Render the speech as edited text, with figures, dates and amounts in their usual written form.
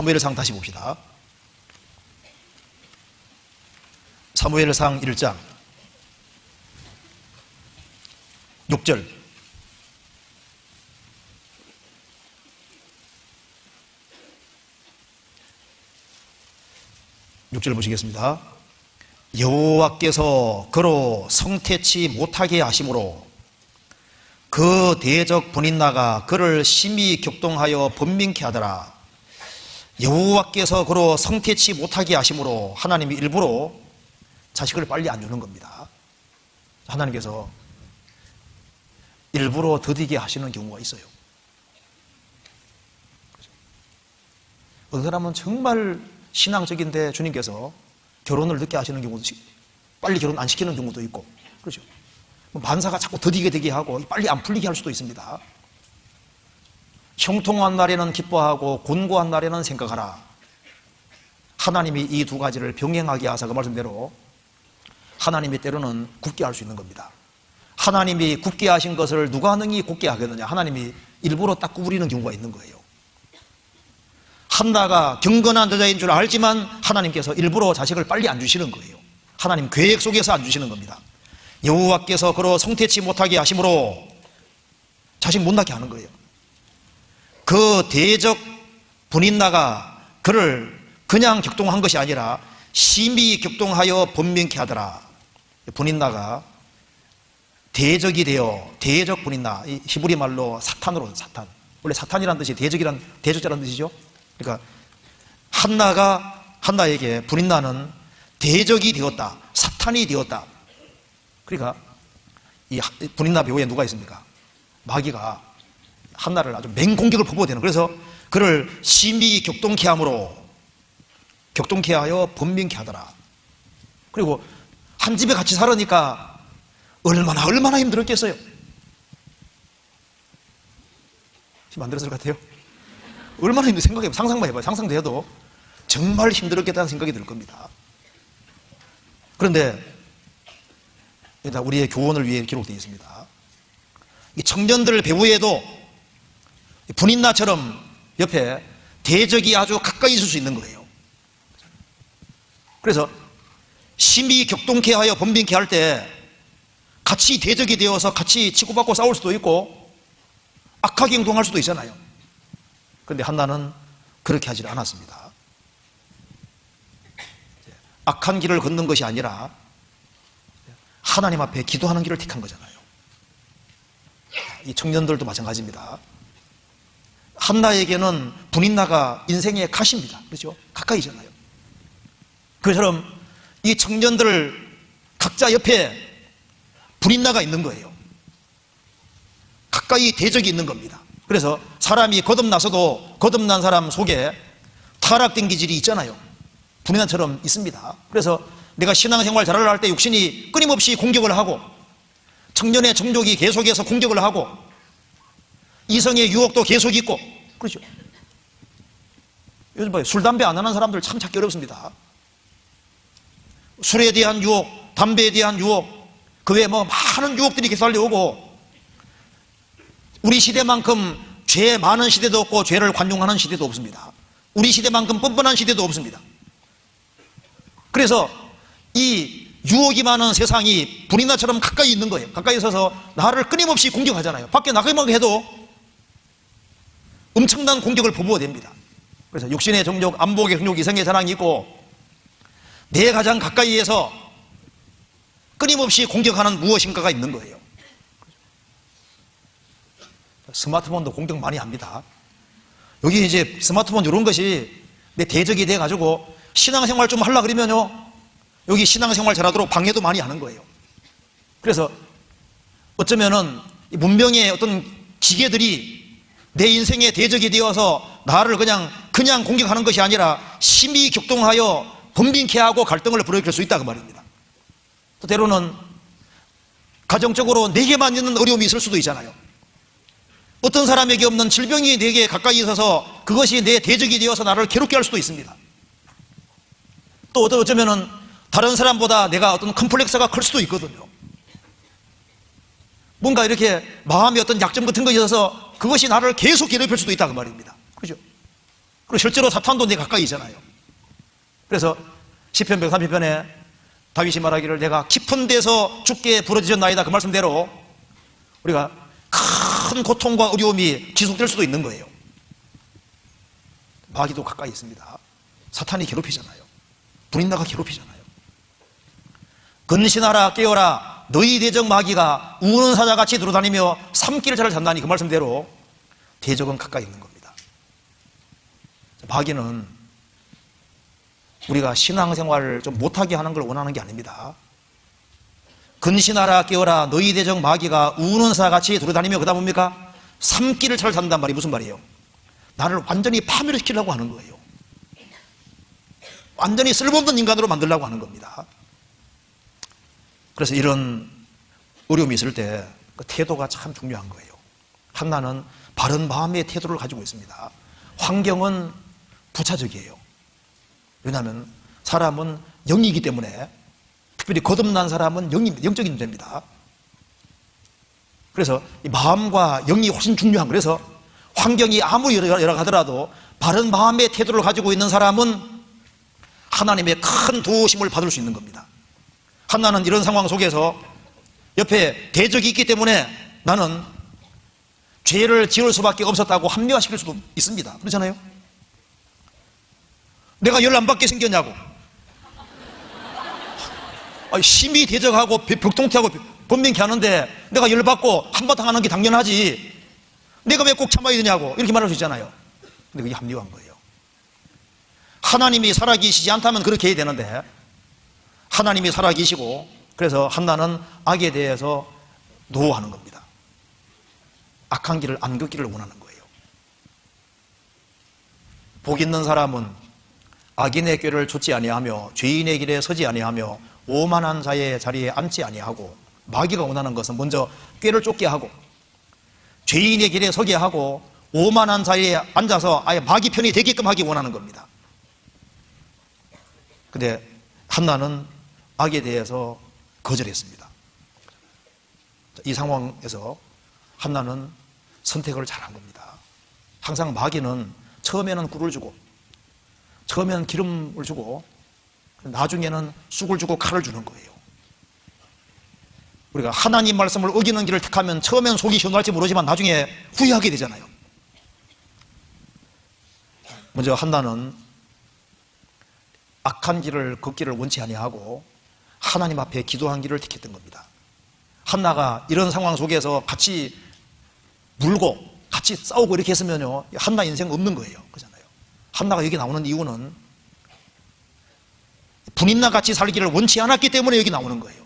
사무엘상 다시 봅시다. 사무엘상 1장 6절. 보시겠습니다. 여호와께서 그로 성태치 못하게 하심으로 그 대적 분인나가 그를 심히 격동하여 번민케 하더라. 여호와께서 그로 성태치 못하게 하심으로 하나님이 일부러 자식을 빨리 안 주는 겁니다. 하나님께서 일부러 더디게 하시는 경우가 있어요. 어떤 사람은 정말 신앙적인데 주님께서 결혼을 늦게 하시는 경우도, 빨리 결혼 안 시키는 경우도 있고, 그렇죠. 만사가 자꾸 더디게 되게 하고 빨리 안 풀리게 할 수도 있습니다. 형통한 날에는 기뻐하고 곤고한 날에는 생각하라. 하나님이 이 두 가지를 병행하게 하사 그 말씀대로 하나님이 때로는 굳게 할 수 있는 겁니다. 하나님이 굳게 하신 것을 누가 능히 굳게 하겠느냐. 하나님이 일부러 딱 구부리는 경우가 있는 거예요. 한나가 경건한 여자인 줄 알지만 하나님께서 일부러 자식을 빨리 안 주시는 거예요. 하나님 계획 속에서 안 주시는 겁니다. 여호와께서 그로 성태치 못하게 하심으로 자식 못 낳게 하는 거예요. 그 대적 분인나가 그를 그냥 격동한 것이 아니라 심히 격동하여 번민케 하더라. 분인나가 대적이 되어, 대적 분인나, 이 히브리 말로 사탄으로, 사탄. 원래 사탄이란 뜻이 대적자라는 뜻이죠. 그러니까 한나에게 분인나는 대적이 되었다, 사탄이 되었다. 그러니까 이 분인나 배후에 누가 있습니까? 마귀가 한나를 아주 맹공격을 퍼부어대는. 그래서 그를 심히 격동케 하여 번민케 하더라. 그리고 한 집에 같이 살으니까 얼마나 힘들었겠어요. 지금 안 들었을 것 같아요. 얼마나 힘들어. 생각해봐요. 상상만 해봐요. 상상도 해도 정말 힘들었겠다는 생각이 들 겁니다. 그런데 일단 우리의 교훈을 위해 기록되어 있습니다. 이 청년들 배후에도 분인나처럼 옆에 대적이 아주 가까이 있을 수 있는 거예요. 그래서 심히 격동케 하여 번민케 할 때 같이 대적이 되어서 같이 치고받고 싸울 수도 있고 악하게 행동할 수도 있잖아요. 그런데 한나는 그렇게 하지 않았습니다. 악한 길을 걷는 것이 아니라 하나님 앞에 기도하는 길을 택한 거잖아요. 이 청년들도 마찬가지입니다. 한나에게는 분인나가 인생의 가시입니다. 그렇죠? 가까이잖아요. 그처럼 이 청년들 각자 옆에 분인나가 있는 거예요. 가까이 대적이 있는 겁니다. 그래서 사람이 거듭나서도 거듭난 사람 속에 타락된 기질이 있잖아요. 분인나처럼 있습니다. 그래서 내가 신앙생활 잘하려 할 때 육신이 끊임없이 공격을 하고 청년의 정욕이 계속해서 공격을 하고 이성의 유혹도 계속 있고, 그렇죠. 요즘 봐요. 술, 담배 안 하는 사람들 참 찾기 어렵습니다. 술에 대한 유혹, 담배에 대한 유혹, 그 외에 많은 유혹들이 계속 달려오고, 우리 시대만큼 죄 많은 시대도 없고 죄를 관용하는 시대도 없습니다. 우리 시대만큼 뻔뻔한 시대도 없습니다. 그래서 이 유혹이 많은 세상이 분인나처럼 가까이 있는 거예요. 가까이 있어서 나를 끊임없이 공격하잖아요. 밖에 나가기만 해도 엄청난 공격을 퍼부어댑니다. 그래서 육신의 정욕, 안목의 정욕, 이성의 자랑이 있고 내 가장 가까이에서 끊임없이 공격하는 무엇인가가 있는 거예요. 스마트폰도 공격 많이 합니다. 여기 이제 스마트폰 이런 것이 내 대적이 돼가지고 신앙생활 좀 하려고 그러면요, 여기 신앙생활 잘하도록 방해도 많이 하는 거예요. 그래서 어쩌면은 문명의 어떤 기계들이 내 인생의 대적이 되어서 나를 그냥 공격하는 것이 아니라 심히 격동하여 번민케 하고 갈등을 불러일으킬 수 있다고 말입니다. 또 때로는 가정적으로 내게만 있는 어려움이 있을 수도 있잖아요. 어떤 사람에게 없는 질병이 내게 가까이 있어서 그것이 내 대적이 되어서 나를 괴롭게 할 수도 있습니다. 또 어쩌면은 다른 사람보다 내가 어떤 컴플렉스가 클 수도 있거든요. 뭔가 이렇게 마음의 어떤 약점 같은 것이 있어서 그것이 나를 계속 괴롭힐 수도 있다고 말입니다. 그죠? 그리고 실제로 사탄도 내 가까이 있잖아요. 그래서 시편 130편에 다윗이 말하기를 내가 깊은 데서 죽게 부르짖었나이다, 그 말씀대로 우리가 큰 고통과 어려움이 지속될 수도 있는 거예요. 마귀도 가까이 있습니다. 사탄이 괴롭히잖아요. 불인나가 괴롭히잖아요. 근신하라 깨어라 너희 대적 마귀가 우는 사자같이 돌아다니며 삼키를 차를 잔다니, 그 말씀대로 대적은 가까이 있는 겁니다. 마귀는 우리가 신앙생활을 좀 못하게 하는 걸 원하는 게 아닙니다. 근신하라 깨어라 너희 대적 마귀가 우는 사자같이 돌아다니며, 그다음 뭡니까? 삼키를 차를 잔단 말이 무슨 말이에요? 나를 완전히 파멸시키려고 하는 거예요. 완전히 쓸모없는 인간으로 만들려고 하는 겁니다. 그래서 이런 어려움이 있을 때 그 태도가 참 중요한 거예요. 한나는 바른 마음의 태도를 가지고 있습니다. 환경은 부차적이에요. 왜냐하면 사람은 영이기 때문에, 특별히 거듭난 사람은 영적인 존재입니다. 그래서 이 마음과 영이 훨씬 중요한, 그래서 환경이 아무리 여러 가더라도 바른 마음의 태도를 가지고 있는 사람은 하나님의 큰 도우심을 받을 수 있는 겁니다. 한나는 이런 상황 속에서 옆에 대적이 있기 때문에 나는 죄를 지을 수밖에 없었다고 합리화시킬 수도 있습니다. 그렇잖아요? 내가 열 안 받게 생겼냐고, 심히 대적하고 벽통태하고 번민케 하는데 내가 열 받고 한바탕 하는 게 당연하지, 내가 왜 꼭 참아야 되냐고, 이렇게 말할 수 있잖아요. 근데 그게 합리화한 거예요. 하나님이 살아계시지 않다면 그렇게 해야 되는데 하나님이 살아계시고, 그래서 한나는 악에 대해서 노하는 겁니다. 악한 길을 안 걷기를 원하는 거예요. 복 있는 사람은 악인의 꾀를 좇지 아니하며 죄인의 길에 서지 아니하며 오만한 자의 자리에 앉지 아니하고, 마귀가 원하는 것은 먼저 꾀를 쫓게 하고 죄인의 길에 서게 하고 오만한 자리에 앉아서 아예 마귀 편이 되게끔 하기 원하는 겁니다. 근데 한나는 악에 대해서 거절했습니다. 이 상황에서 한나는 선택을 잘한 겁니다. 항상 마귀는 처음에는 꿀을 주고, 처음에는 기름을 주고, 나중에는 쑥을 주고 칼을 주는 거예요. 우리가 하나님 말씀을 어기는 길을 택하면 처음엔 속이 시원할지 모르지만 나중에 후회하게 되잖아요. 먼저 한나는 악한 길을 걷기를 원치 아니하고 하나님 앞에 기도한 길을 택했던 겁니다. 한나가 이런 상황 속에서 같이 물고 같이 싸우고 이렇게 했으면요, 한나 인생 없는 거예요. 그렇잖아요. 한나가 여기 나오는 이유는 분인나 같이 살기를 원치 않았기 때문에 여기 나오는 거예요.